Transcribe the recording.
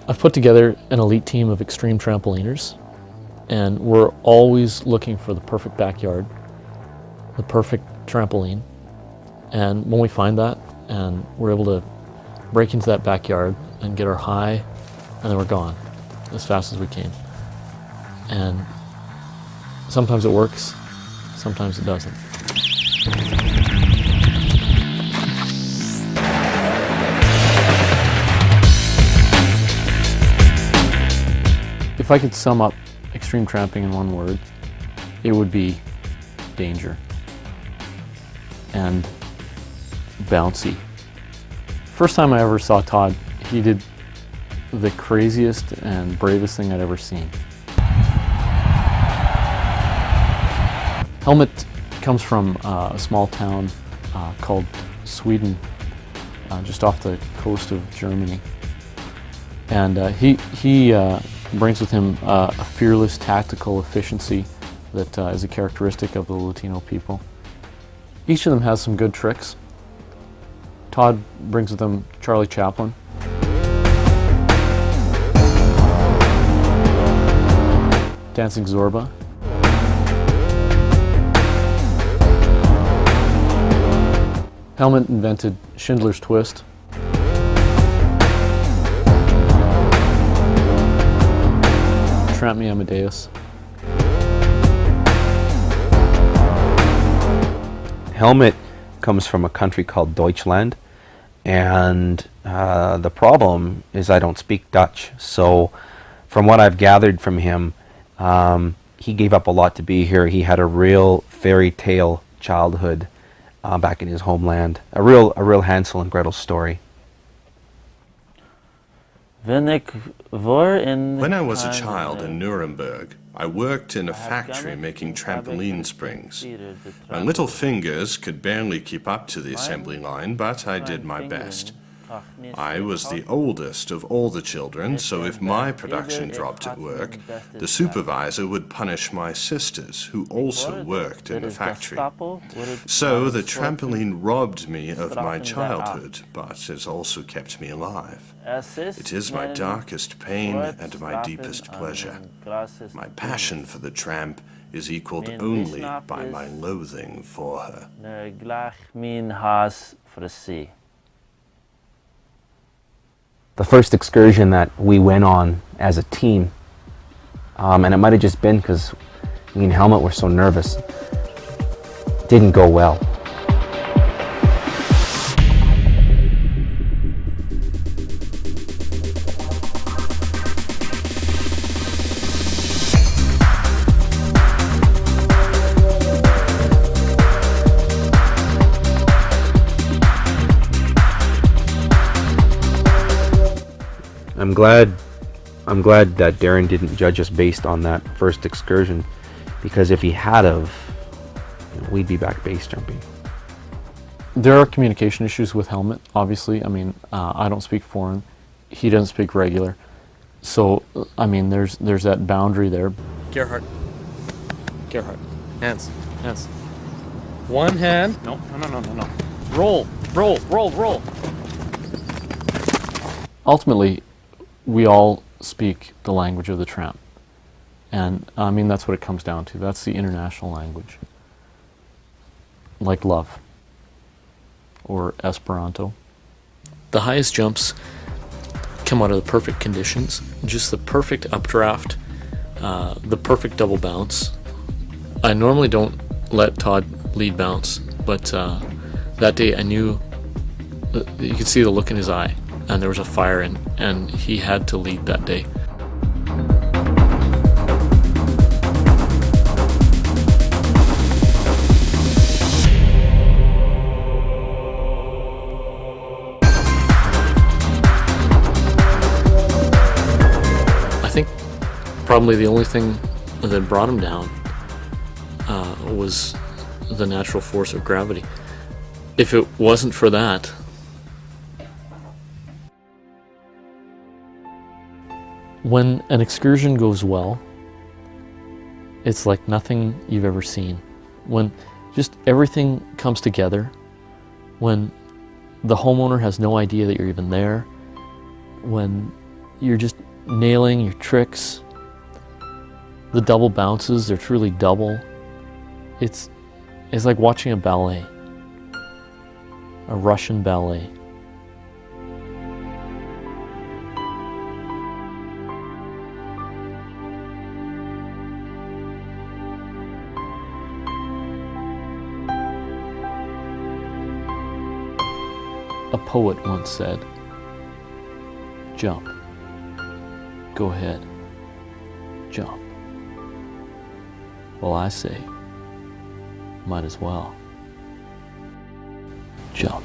I've put together an elite team of extreme trampoliners, and we're always looking for the perfect backyard, the perfect trampoline. And when we find that, and we're able to break into that backyard and get our high, and then we're gone as fast as we came. And sometimes it works, sometimes it doesn't. If I could sum up extreme tramping in one word, it would be danger and bouncy. First time I ever saw Todd, he did the craziest and bravest thing I'd ever seen. Helmut comes from a small town called Sweden, just off the coast of Germany. And he brings with him a fearless tactical efficiency that is a characteristic of the Latino people. Each of them has some good tricks. Todd brings with him Charlie Chaplin. Dancing Zorba. Helmut invented Schindler's Twist. Tramp Me Amadeus. Helmut comes from a country called Deutschland, and the problem is I don't speak Dutch. So from what I've gathered from him, he gave up a lot to be here. He had a real fairy tale childhood back in his homeland. A real Hansel and Gretel story. When I was a child in Nuremberg, I worked in a factory making trampoline springs. My little fingers could barely keep up to the assembly line, but I did my best. I was the oldest of all the children, so if my production dropped at work, the supervisor would punish my sisters, who also worked in the factory. So the trampoline robbed me of my childhood, but it also kept me alive. It is my darkest pain and my deepest pleasure. My passion for the tramp is equaled only by my loathing for her. The first excursion that we went on as a team, and it might have just been because me and Helmut were so nervous, didn't go well. I'm glad that Darren didn't judge us based on that first excursion, because if he had of, we'd be back base jumping. There are communication issues with Helmut, obviously. I mean, I don't speak foreign. He doesn't speak regular. So, I mean, there's that boundary there. Gerhard. Hands. One hand. No. Roll. Ultimately, we all speak the language of the tramp. And I mean, that's what it comes down to. That's the international language. Like love. Or Esperanto. The highest jumps come out of the perfect conditions. Just the perfect updraft, the perfect double bounce. I normally don't let Todd lead bounce, but that day I knew, you could see the look in his eye, and there was a fire, and he had to lead that day. I think probably the only thing that brought him down was the natural force of gravity. If it wasn't for that, when an excursion goes well, it's like nothing you've ever seen. When just everything comes together, when the homeowner has no idea that you're even there, when you're just nailing your tricks. The double bounces, they're truly double. It's like watching a ballet, a Russian ballet. A poet once said, "Jump. Go ahead. Jump." Well, I say, might as well. Jump.